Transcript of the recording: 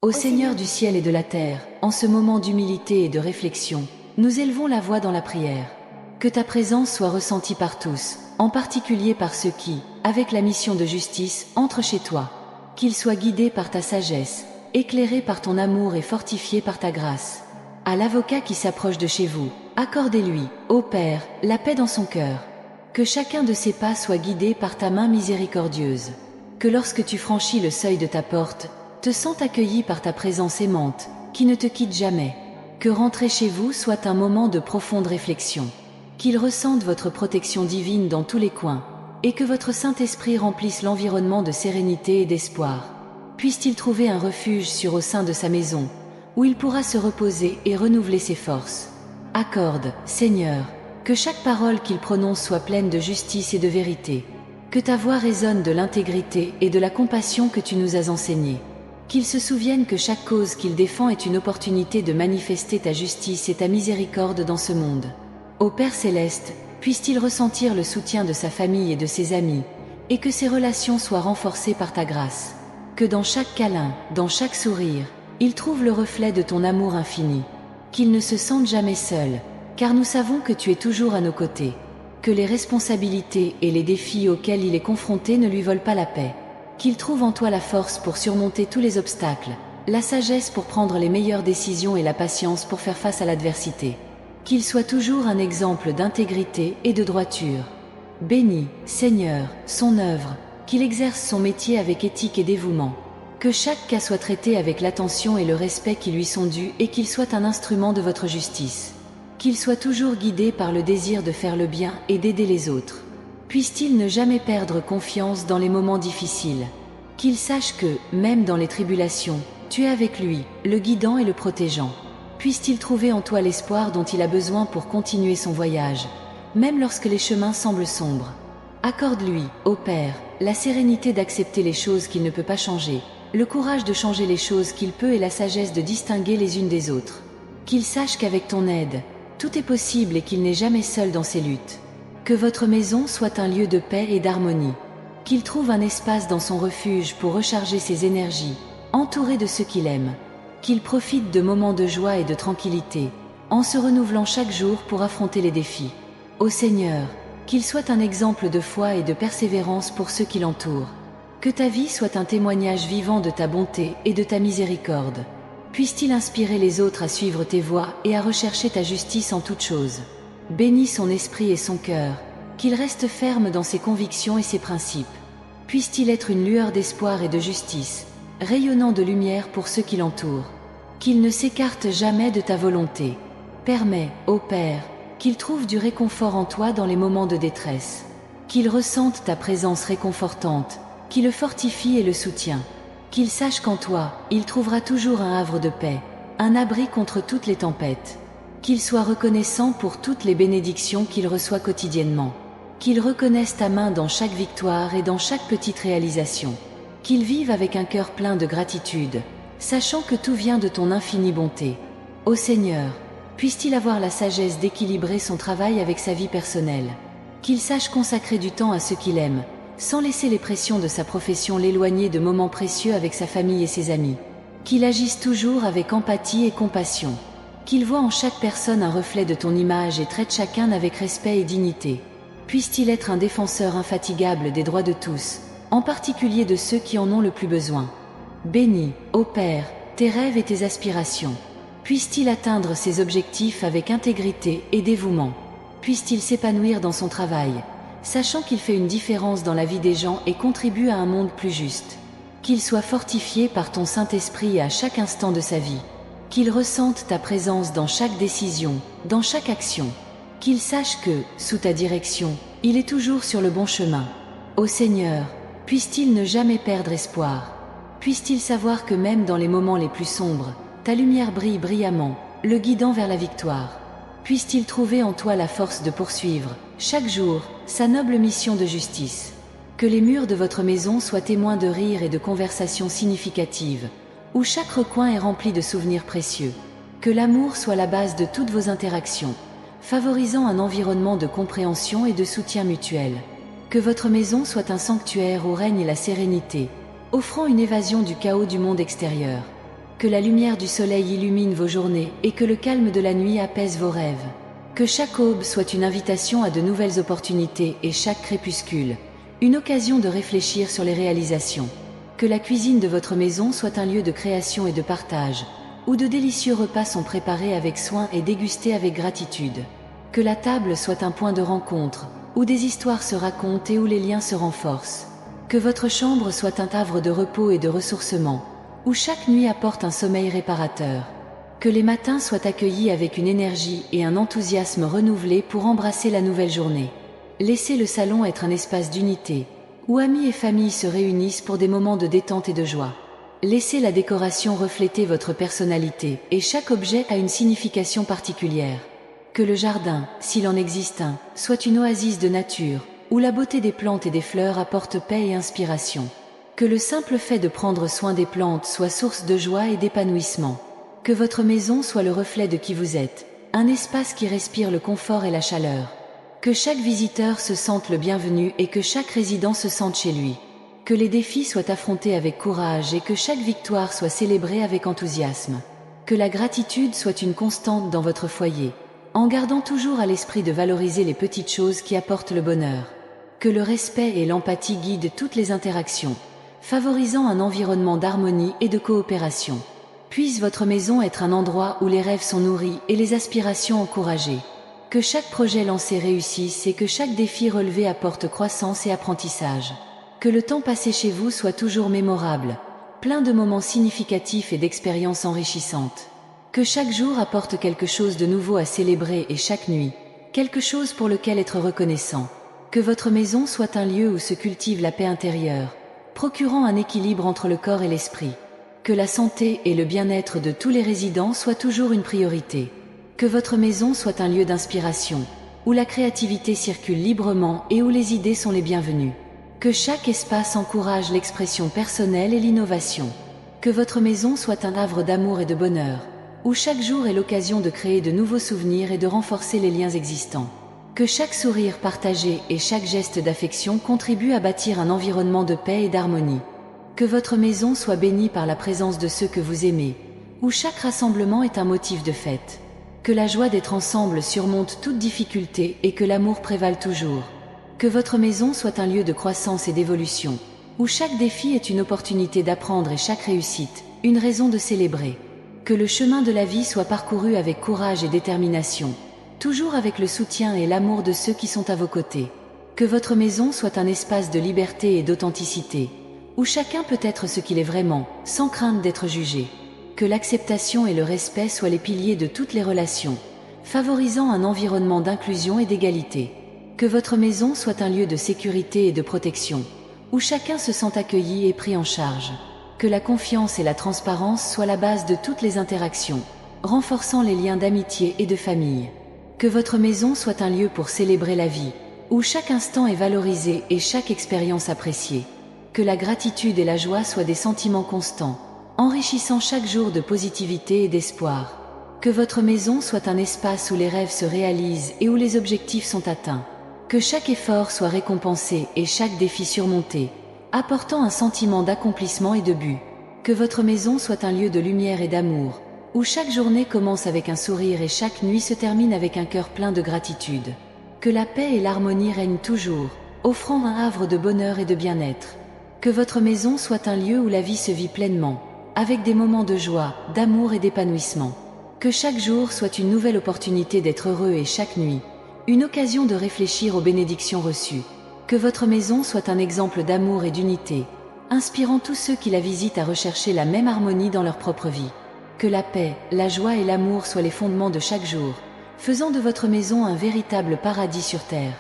Ô Seigneur du ciel et de la terre, en ce moment d'humilité et de réflexion, nous élevons la voix dans la prière. Que ta présence soit ressentie par tous, en particulier par ceux qui, avec la mission de justice, entrent chez toi. Qu'ils soient guidés par ta sagesse, éclairés par ton amour et fortifiés par ta grâce. À l'avocat qui s'approche de chez vous, accordez-lui, ô Père, la paix dans son cœur. Que chacun de ses pas soit guidé par ta main miséricordieuse. Que lorsque tu franchis le seuil de ta porte, te sens accueilli par ta présence aimante, qui ne te quitte jamais. Que rentrer chez vous soit un moment de profonde réflexion. Qu'il ressente votre protection divine dans tous les coins, et que votre Saint-Esprit remplisse l'environnement de sérénité et d'espoir. Puisse-t-il trouver un refuge sûr au sein de sa maison, où il pourra se reposer et renouveler ses forces. Accorde, Seigneur, que chaque parole qu'il prononce soit pleine de justice et de vérité. Que ta voix résonne de l'intégrité et de la compassion que tu nous as enseignée. Qu'il se souvienne que chaque cause qu'il défend est une opportunité de manifester ta justice et ta miséricorde dans ce monde. Ô Père céleste, puisse-t-il ressentir le soutien de sa famille et de ses amis, et que ses relations soient renforcées par ta grâce. Que dans chaque câlin, dans chaque sourire, il trouve le reflet de ton amour infini. Qu'il ne se sente jamais seul, car nous savons que tu es toujours à nos côtés. Que les responsabilités et les défis auxquels il est confronté ne lui volent pas la paix. Qu'il trouve en toi la force pour surmonter tous les obstacles, la sagesse pour prendre les meilleures décisions et la patience pour faire face à l'adversité. Qu'il soit toujours un exemple d'intégrité et de droiture. Bénis, Seigneur, son œuvre, qu'il exerce son métier avec éthique et dévouement. Que chaque cas soit traité avec l'attention et le respect qui lui sont dus et qu'il soit un instrument de votre justice. Qu'il soit toujours guidé par le désir de faire le bien et d'aider les autres. Puisse-t-il ne jamais perdre confiance dans les moments difficiles. Qu'il sache que, même dans les tribulations, tu es avec lui, le guidant et le protégeant. Puisse-t-il trouver en toi l'espoir dont il a besoin pour continuer son voyage, même lorsque les chemins semblent sombres. Accorde-lui, ô Père, la sérénité d'accepter les choses qu'il ne peut pas changer, le courage de changer les choses qu'il peut et la sagesse de distinguer les unes des autres. Qu'il sache qu'avec ton aide, tout est possible et qu'il n'est jamais seul dans ses luttes. Que votre maison soit un lieu de paix et d'harmonie. Qu'il trouve un espace dans son refuge pour recharger ses énergies, entouré de ceux qu'il aime. Qu'il profite de moments de joie et de tranquillité, en se renouvelant chaque jour pour affronter les défis. Ô Seigneur, qu'il soit un exemple de foi et de persévérance pour ceux qui l'entourent. Que ta vie soit un témoignage vivant de ta bonté et de ta miséricorde. Puisse-t-il inspirer les autres à suivre tes voies et à rechercher ta justice en toutes choses. Bénis son esprit et son cœur, qu'il reste ferme dans ses convictions et ses principes. Puisse-t-il être une lueur d'espoir et de justice, rayonnant de lumière pour ceux qui l'entourent. Qu'il ne s'écarte jamais de ta volonté. Permets, ô Père, qu'il trouve du réconfort en toi dans les moments de détresse. Qu'il ressente ta présence réconfortante, qui le fortifie et le soutient. Qu'il sache qu'en toi, il trouvera toujours un havre de paix, un abri contre toutes les tempêtes. Qu'il soit reconnaissant pour toutes les bénédictions qu'il reçoit quotidiennement. Qu'il reconnaisse ta main dans chaque victoire et dans chaque petite réalisation. Qu'il vive avec un cœur plein de gratitude, sachant que tout vient de ton infinie bonté. Ô Seigneur, puisse-t-il avoir la sagesse d'équilibrer son travail avec sa vie personnelle. Qu'il sache consacrer du temps à ceux qu'il aime, sans laisser les pressions de sa profession l'éloigner de moments précieux avec sa famille et ses amis. Qu'il agisse toujours avec empathie et compassion. Qu'il voit en chaque personne un reflet de ton image et traite chacun avec respect et dignité. Puisse-t-il être un défenseur infatigable des droits de tous, en particulier de ceux qui en ont le plus besoin. Bénis, ô Père, tes rêves et tes aspirations. Puisse-t-il atteindre ses objectifs avec intégrité et dévouement. Puisse-t-il s'épanouir dans son travail, sachant qu'il fait une différence dans la vie des gens et contribue à un monde plus juste. Qu'il soit fortifié par ton Saint-Esprit à chaque instant de sa vie. Qu'il ressente ta présence dans chaque décision, dans chaque action. Qu'il sache que, sous ta direction, il est toujours sur le bon chemin. Ô Seigneur, puisse-t-il ne jamais perdre espoir. Puisse-t-il savoir que même dans les moments les plus sombres, ta lumière brille brillamment, le guidant vers la victoire. Puisse-t-il trouver en toi la force de poursuivre, chaque jour, sa noble mission de justice. Que les murs de votre maison soient témoins de rires et de conversations significatives, où chaque recoin est rempli de souvenirs précieux. Que l'amour soit la base de toutes vos interactions, favorisant un environnement de compréhension et de soutien mutuel. Que votre maison soit un sanctuaire où règne la sérénité, offrant une évasion du chaos du monde extérieur. Que la lumière du soleil illumine vos journées et que le calme de la nuit apaise vos rêves. Que chaque aube soit une invitation à de nouvelles opportunités et chaque crépuscule, une occasion de réfléchir sur les réalisations. Que la cuisine de votre maison soit un lieu de création et de partage, où de délicieux repas sont préparés avec soin et dégustés avec gratitude. Que la table soit un point de rencontre, où des histoires se racontent et où les liens se renforcent. Que votre chambre soit un havre de repos et de ressourcement, où chaque nuit apporte un sommeil réparateur. Que les matins soient accueillis avec une énergie et un enthousiasme renouvelés pour embrasser la nouvelle journée. Laissez le salon être un espace d'unité, où amis et famille se réunissent pour des moments de détente et de joie. Laissez la décoration refléter votre personnalité et chaque objet a une signification particulière. Que le jardin, s'il en existe un, soit une oasis de nature, où la beauté des plantes et des fleurs apporte paix et inspiration. Que le simple fait de prendre soin des plantes soit source de joie et d'épanouissement. Que votre maison soit le reflet de qui vous êtes, un espace qui respire le confort et la chaleur. Que chaque visiteur se sente le bienvenu et que chaque résident se sente chez lui. Que les défis soient affrontés avec courage et que chaque victoire soit célébrée avec enthousiasme. Que la gratitude soit une constante dans votre foyer, en gardant toujours à l'esprit de valoriser les petites choses qui apportent le bonheur. Que le respect et l'empathie guident toutes les interactions, favorisant un environnement d'harmonie et de coopération. Puisse votre maison être un endroit où les rêves sont nourris et les aspirations encouragées. Que chaque projet lancé réussisse et que chaque défi relevé apporte croissance et apprentissage. Que le temps passé chez vous soit toujours mémorable, plein de moments significatifs et d'expériences enrichissantes. Que chaque jour apporte quelque chose de nouveau à célébrer et chaque nuit, quelque chose pour lequel être reconnaissant. Que votre maison soit un lieu où se cultive la paix intérieure, procurant un équilibre entre le corps et l'esprit. Que la santé et le bien-être de tous les résidents soient toujours une priorité. Que votre maison soit un lieu d'inspiration, où la créativité circule librement et où les idées sont les bienvenues. Que chaque espace encourage l'expression personnelle et l'innovation. Que votre maison soit un havre d'amour et de bonheur, où chaque jour est l'occasion de créer de nouveaux souvenirs et de renforcer les liens existants. Que chaque sourire partagé et chaque geste d'affection contribue à bâtir un environnement de paix et d'harmonie. Que votre maison soit bénie par la présence de ceux que vous aimez, où chaque rassemblement est un motif de fête. Que la joie d'être ensemble surmonte toute difficulté et que l'amour prévale toujours. Que votre maison soit un lieu de croissance et d'évolution, où chaque défi est une opportunité d'apprendre et chaque réussite, une raison de célébrer. Que le chemin de la vie soit parcouru avec courage et détermination, toujours avec le soutien et l'amour de ceux qui sont à vos côtés. Que votre maison soit un espace de liberté et d'authenticité, où chacun peut être ce qu'il est vraiment, sans crainte d'être jugé. Que l'acceptation et le respect soient les piliers de toutes les relations, favorisant un environnement d'inclusion et d'égalité. Que votre maison soit un lieu de sécurité et de protection, où chacun se sent accueilli et pris en charge. Que la confiance et la transparence soient la base de toutes les interactions, renforçant les liens d'amitié et de famille. Que votre maison soit un lieu pour célébrer la vie, où chaque instant est valorisé et chaque expérience appréciée. Que la gratitude et la joie soient des sentiments constants, enrichissant chaque jour de positivité et d'espoir. Que votre maison soit un espace où les rêves se réalisent et où les objectifs sont atteints. Que chaque effort soit récompensé et chaque défi surmonté, apportant un sentiment d'accomplissement et de but. Que votre maison soit un lieu de lumière et d'amour, où chaque journée commence avec un sourire et chaque nuit se termine avec un cœur plein de gratitude. Que la paix et l'harmonie règnent toujours, offrant un havre de bonheur et de bien-être. Que votre maison soit un lieu où la vie se vit pleinement, avec des moments de joie, d'amour et d'épanouissement. Que chaque jour soit une nouvelle opportunité d'être heureux et chaque nuit, une occasion de réfléchir aux bénédictions reçues. Que votre maison soit un exemple d'amour et d'unité, inspirant tous ceux qui la visitent à rechercher la même harmonie dans leur propre vie. Que la paix, la joie et l'amour soient les fondements de chaque jour, faisant de votre maison un véritable paradis sur terre.